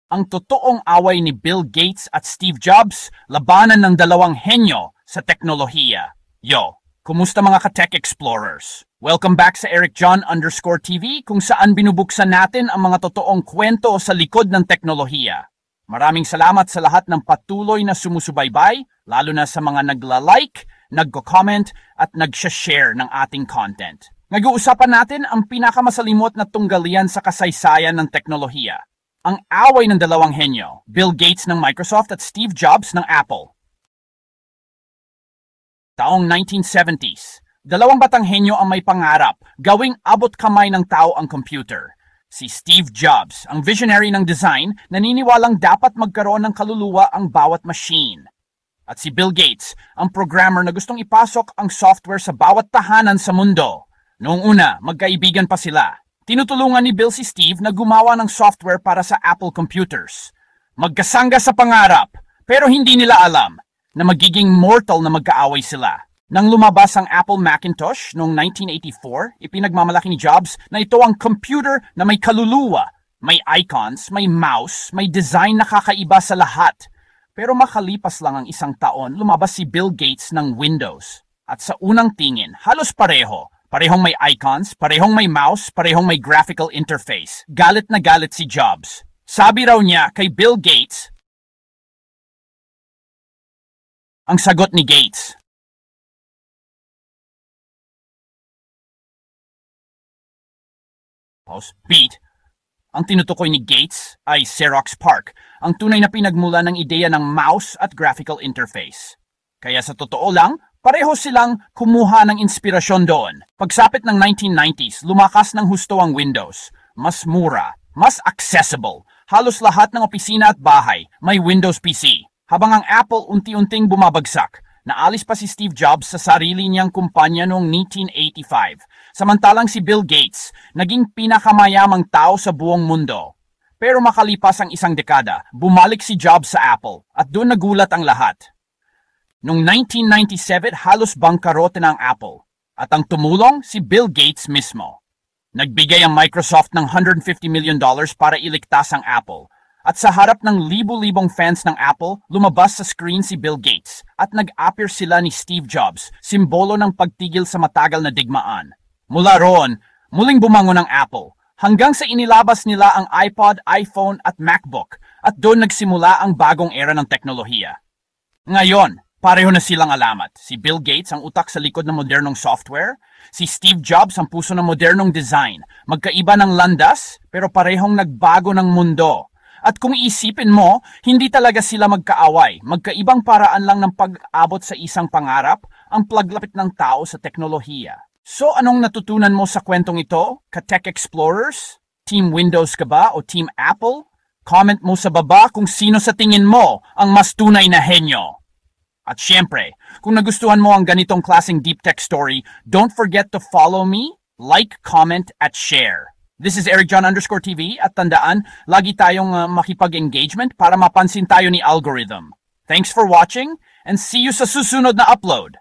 ang totoong away ni Bill Gates at Steve Jobs, labanan ng dalawang henyo sa teknolohiya. Yo, kumusta mga ka-tech explorers? Welcome back sa EricJohn_TV kung saan binubuksan natin ang mga totoong kwento sa likod ng teknolohiya. Maraming salamat sa lahat ng patuloy na sumusubaybay, lalo na sa mga nagla-like, nagko-comment at nag-share ng ating content. Nag-uusapan natin ang pinakamasalimot na tunggalian sa kasaysayan ng teknolohiya. Ang away ng dalawang henyo, Bill Gates ng Microsoft at Steve Jobs ng Apple. Taong 1970s, dalawang batang henyo ang may pangarap, gawing abot kamay ng tao ang computer. Si Steve Jobs, ang visionary ng design, naniniwalang dapat magkaroon ng kaluluwa ang bawat machine. At si Bill Gates, ang programmer na gustong ipasok ang software sa bawat tahanan sa mundo. Noong una, magkaibigan pa sila. Tinutulungan ni Bill si Steve na gumawa ng software para sa Apple computers. Magkasangga sa pangarap, pero hindi nila alam na magiging mortal na magkaaway sila. Nang lumabas ang Apple Macintosh noong 1984, ipinagmamalaki ni Jobs na ito ang computer na may kaluluwa, may icons, may mouse, may design na kakaiba sa lahat. Pero makalipas lang ang isang taon, lumabas si Bill Gates ng Windows. At sa unang tingin, halos pareho. Parehong may icons, parehong may mouse, parehong may graphical interface. Galit na galit si Jobs. Sabi raw niya kay Bill Gates, ang sagot ni Gates, beat. Ang tinutukoy ni Gates ay Xerox PARC, ang tunay na pinagmula ng ideya ng mouse at graphical interface. Kaya sa totoo lang, pareho silang kumuha ng inspirasyon doon. Pagsapit ng 1990s, lumakas ng husto ang Windows. Mas mura, mas accessible. Halos lahat ng opisina at bahay may Windows PC. Habang ang Apple unti-unting bumabagsak, naalis pa si Steve Jobs sa sarili niyang kumpanya noong 1985. Samantalang si Bill Gates, naging pinakamayamang tao sa buong mundo. Pero makalipas ang isang dekada, bumalik si Jobs sa Apple at doon nagulat ang lahat. Noong 1997, halos bangkarote na ang Apple at ang tumulong si Bill Gates mismo. Nagbigay ang Microsoft ng $150 million para iligtas ang Apple at sa harap ng libu-libong fans ng Apple, lumabas sa screen si Bill Gates at nag-appear sila ni Steve Jobs, simbolo ng pagtigil sa matagal na digmaan. Mula roon, muling bumangon ang Apple hanggang sa inilabas nila ang iPod, iPhone at MacBook at doon nagsimula ang bagong era ng teknolohiya. Ngayon, pareho na silang alamat. Si Bill Gates ang utak sa likod ng modernong software, si Steve Jobs ang puso ng modernong design. Magkaiba ng landas, pero parehong nagbago ng mundo. At kung iisipin mo, hindi talaga sila magkaaway. Magkaibang paraan lang ng pag-abot sa isang pangarap, ang paglapit ng tao sa teknolohiya. So anong natutunan mo sa kwentong ito, ka-Tech Explorers? Team Windows ka ba o Team Apple? Comment mo sa baba kung sino sa tingin mo ang mas tunay na henyo. At syempre, kung nagustuhan mo ang ganitong klaseng deep tech story, don't forget to follow me, like, comment, at share. This is EricJohn_TV at tandaan, lagi tayong makipag-engagement para mapansin tayo ni algorithm. Thanks for watching and see you sa susunod na upload.